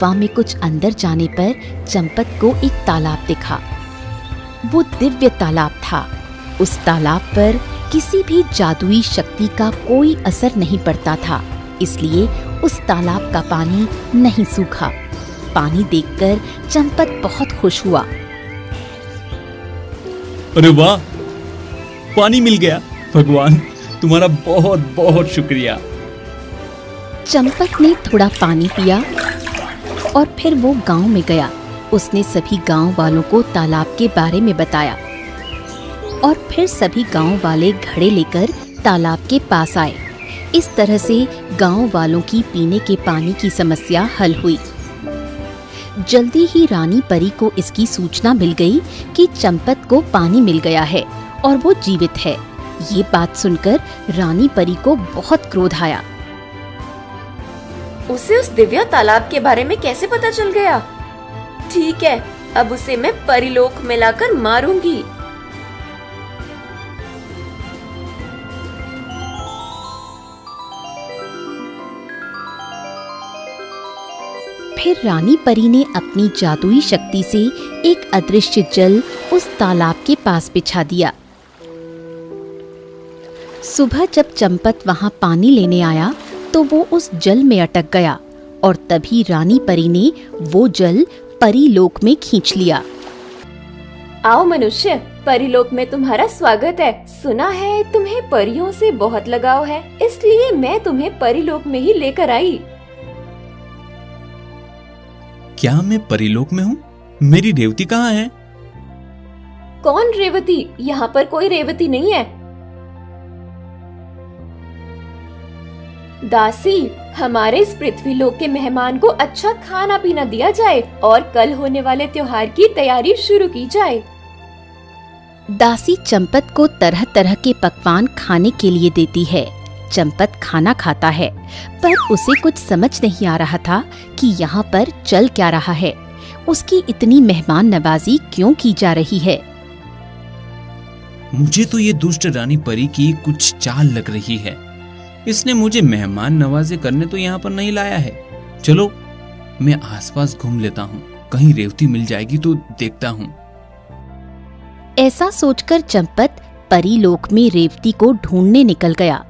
गुफा में कुछ अंदर जाने पर चंपत को एक तालाब दिखा। वो दिव्य तालाब था। उस तालाब पर किसी भी जादुई शक्ति का कोई असर नहीं पड़ता था, इसलिए उस तालाब का पानी नहीं सूखा। पानी देखकर चंपत बहुत खुश हुआ। अरे वाह, पानी मिल गया। भगवान, तुम्हारा बहुत बहुत शुक्रिया। चंपत ने थोड़ा पानी पिया और फिर वो गांव में गया। उसने सभी गांव वालों को तालाब के बारे में बताया और फिर सभी गांव वाले घड़े लेकर तालाब के पास आए। इस तरह से गांव वालों की पीने के पानी की समस्या हल हुई। जल्दी ही रानी परी को इसकी सूचना मिल गई कि चंपत को पानी मिल गया है और वो जीवित है। ये बात सुनकर रानी परी को बहुत क्रोध आया। उसे उस दिव्य तालाब के बारे में कैसे पता चल गया? ठीक है, अब उसे मैं परीलोक में लाकर मारूंगी। फिर रानी परी ने अपनी जादुई शक्ति से एक अदृश्य जल उस तालाब के पास बिछा दिया। सुबह जब चंपत वहां पानी लेने आया तो वो उस जल में अटक गया और तभी रानी परी ने वो जल परीलोक में खींच लिया। आओ मनुष्य, परीलोक में तुम्हारा स्वागत है। सुना है तुम्हें परियों से बहुत लगाव है, इसलिए मैं तुम्हें परीलोक में ही लेकर आई। क्या मैं परीलोक में हूँ? मेरी रेवती कहाँ है? कौन रेवती? यहाँ पर कोई रेवती नहीं है। दासी, हमारे इस पृथ्वी लोक के मेहमान को अच्छा खाना पीना दिया जाए और कल होने वाले त्योहार की तैयारी शुरू की जाए। दासी चंपत को तरह तरह के पकवान खाने के लिए देती है। चंपत खाना खाता है, पर उसे कुछ समझ नहीं आ रहा था कि यहाँ पर चल क्या रहा है। उसकी इतनी मेहमान नवाजी क्यों की जा रही है? मुझे तो ये दुष्ट रानी परी की कुछ चाल लग रही है। इसने मुझे मेहमान नवाजी करने तो यहाँ पर नहीं लाया है। चलो, मैं आसपास घूम लेता हूँ, कहीं रेवती मिल जाएगी तो देखता हूँ। ऐसा सोचकर चंपत परीलोक में रेवती को ढूंढने निकल गया।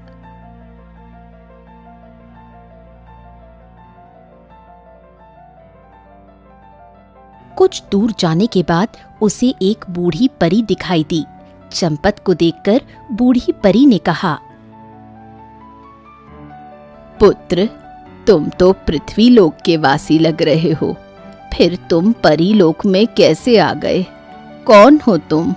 कुछ दूर जाने के बाद उसे एक बूढ़ी परी दिखाई दी। चंपत को देखकर बूढ़ी परी ने कहा, पुत्र, तुम तो पृथ्वी लोक के वासी लग रहे हो, फिर तुम परीलोक में कैसे आ गए? कौन हो तुम?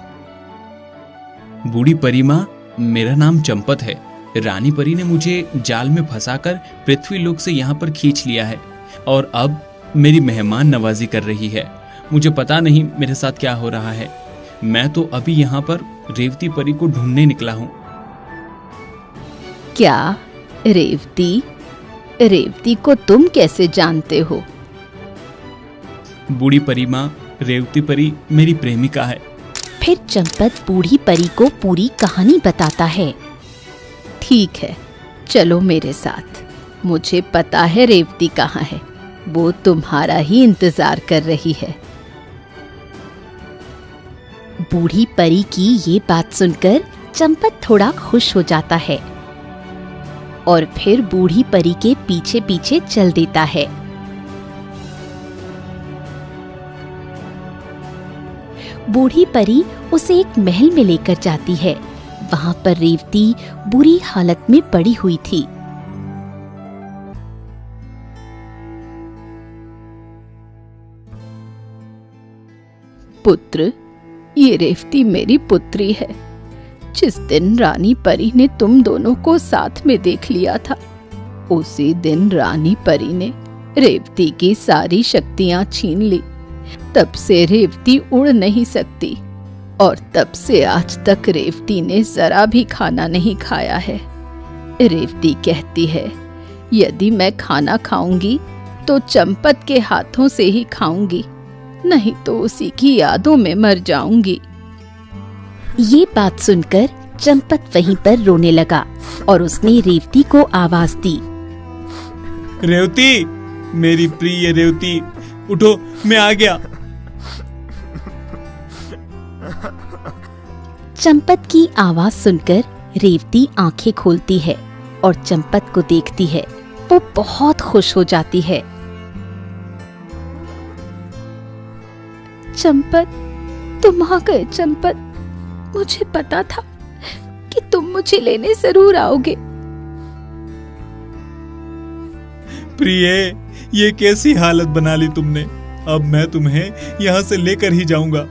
बूढ़ी परी माँ, मेरा नाम चंपत है। रानी परी ने मुझे जाल में फंसाकर पृथ्वी लोक से यहाँ पर खींच लिया है और अब मेरी मेहमान नवाजी कर रही है। मुझे पता नहीं मेरे साथ क्या हो रहा है। मैं तो अभी यहाँ पर रेवती परी को ढूंढने निकला हूँ। क्या रेवती? रेवती को तुम कैसे जानते हो? बूढ़ी परी माँ, रेवती परी मेरी प्रेमिका है। फिर चंपत बूढ़ी परी को पूरी कहानी बताता है। ठीक है, चलो मेरे साथ। मुझे पता है रेवती कहाँ है, वो तुम्हारा ही इंतजार कर रही है। बूढ़ी परी की ये बात सुनकर चंपत थोड़ा खुश हो जाता है और फिर बूढ़ी परी के पीछे पीछे चल देता है। बूढ़ी परी उसे एक महल में लेकर जाती है। वहां पर रेवती बुरी हालत में पड़ी हुई थी। पुत्र, ये रेवती मेरी पुत्री है। जिस दिन रानी परी ने तुम दोनों को साथ में देख लिया था, उसी दिन रानी परी ने रेवती की सारी शक्तियां छीन ली। तब से रेवती उड़ नहीं सकती और तब से आज तक रेवती ने जरा भी खाना नहीं खाया है। रेवती कहती है, यदि मैं खाना खाऊंगी तो चंपत के हाथों से ही खाऊंगी, नहीं तो उसी की यादों में मर जाऊंगी। ये बात सुनकर चंपत वहीं पर रोने लगा और उसने रेवती को आवाज दी, रेवती, मेरी प्रिय रेवती, उठो, मैं आ गया। चंपत की आवाज सुनकर रेवती आंखें खोलती है और चंपत को देखती है। वो बहुत खुश हो जाती है। चंपत, तुम आ गए। चंपत, मुझे पता था कि तुम मुझे लेने जरूर आओगे। प्रिय, ये कैसी हालत बना ली तुमने। अब मैं तुम्हें यहाँ से लेकर ही जाऊंगा।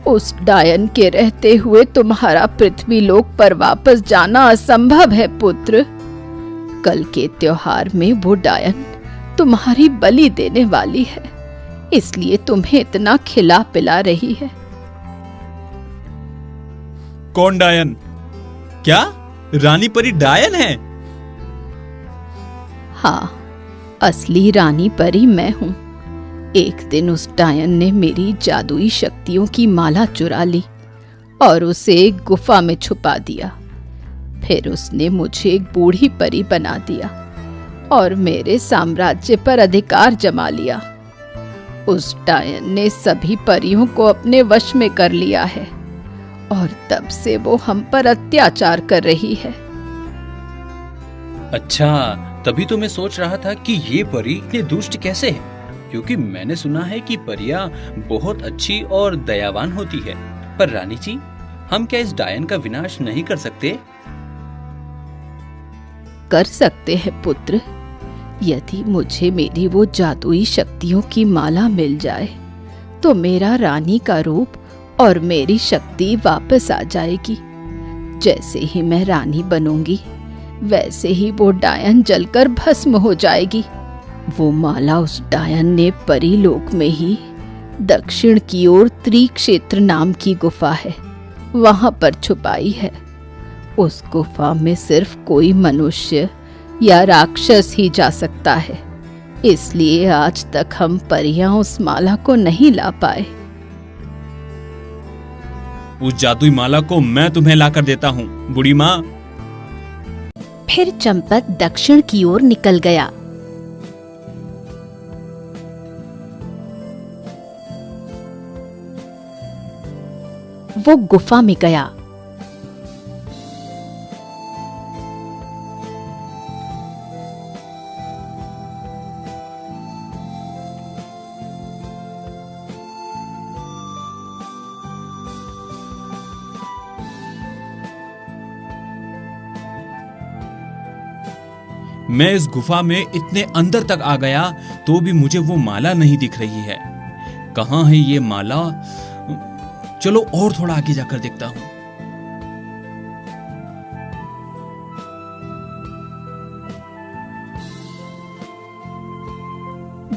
उस डायन के रहते हुए तुम्हारा पृथ्वी लोक पर वापस जाना असंभव है पुत्र। कल के त्योहार में वो डायन तुम्हारी बलि देने वाली है, इसलिए तुम्हें इतना खिला पिला रही है। कौन डायन? क्या रानी परी डायन है? हाँ, असली रानी परी मैं हूँ। एक दिन उस डायन ने मेरी जादुई शक्तियों की माला चुरा ली और उसे एक गुफा में छुपा दिया। फिर उसने मुझे एक बूढ़ी परी बना दिया और मेरे साम्राज्य पर अधिकार जमा लिया। उस डायन ने सभी परियों को अपने वश में कर लिया है और तब से वो हम पर अत्याचार कर रही है। अच्छा, तभी तो मैं सोच रहा था कि ये परी इतनी दुष्ट कैसे है, क्योंकि मैंने सुना है कि परियां बहुत अच्छी और दयावान होती है। पर रानी जी, हम क्या इस डायन का विनाश नहीं कर सकते? कर सकते हैं पुत्र, यदि मुझे मेरी वो जादुई शक्तियों की माला मिल जाए तो मेरा रानी का रूप और मेरी शक्ति वापस आ जाएगी। जैसे ही मैं रानी बनूंगी वैसे ही वो डायन जलकर भस्म हो जाएगी। वो माला उस डायन ने परीलोक में ही दक्षिण की ओर त्रिक्षेत्र नाम की गुफा है, वहां पर छुपाई है। उस गुफा में सिर्फ कोई मनुष्य या राक्षस ही जा सकता है, इसलिए आज तक हम परियां उस माला को नहीं ला पाए। उस जादुई माला को मैं तुम्हें लाकर देता हूँ, बूढ़ी माँ। फिर चंपत दक्षिण की ओर निकल गया। वो गुफा में गया। मैं इस गुफा में इतने अंदर तक आ गया तो भी मुझे वो माला नहीं दिख रही है। कहाँ है ये माला? चलो और थोड़ा आगे जाकर देखता हूँ।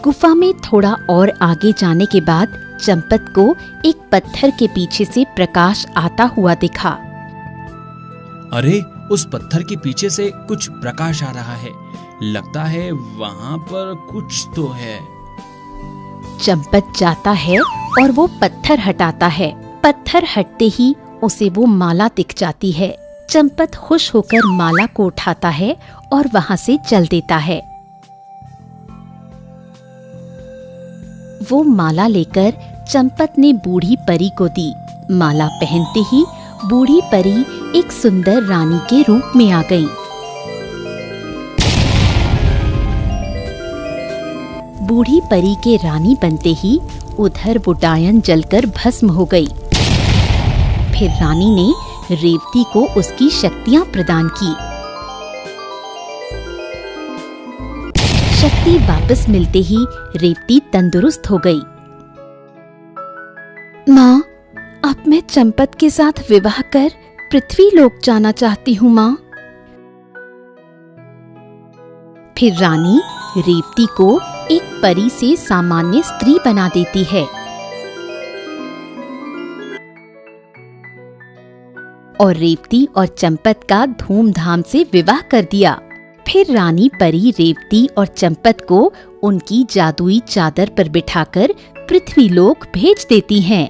गुफा में थोड़ा और आगे जाने के बाद चंपत को एक पत्थर के पीछे से प्रकाश आता हुआ दिखा। अरे, उस पत्थर के पीछे से कुछ प्रकाश आ रहा है। लगता है वहां पर कुछ तो है। चंपत जाता है और वो पत्थर हटाता है। पत्थर हटते ही उसे वो माला दिख जाती है। चंपत खुश होकर माला को उठाता है और वहां से चल देता है। वो माला लेकर चंपत ने बूढ़ी परी को दी। माला पहनते ही बूढ़ी परी एक सुंदर रानी के रूप में आ गई। बूढ़ी परी के रानी बनते ही उधर वो डायन जलकर भस्म हो गई। फिर रानी ने रेवती को उसकी शक्तियां प्रदान की। शक्ति वापस मिलते ही रेवती तंदुरुस्त हो गई। माँ, अब मैं चंपत के साथ विवाह कर पृथ्वी लोक जाना चाहती हूँ माँ। फिर रानी रेवती को एक परी से सामान्य स्त्री बना देती है और रेवती और चंपत का धूमधाम से विवाह कर दिया। फिर रानी परी रेवती और चंपत को उनकी जादुई चादर पर बिठाकर पृथ्वी लोक भेज देती हैं।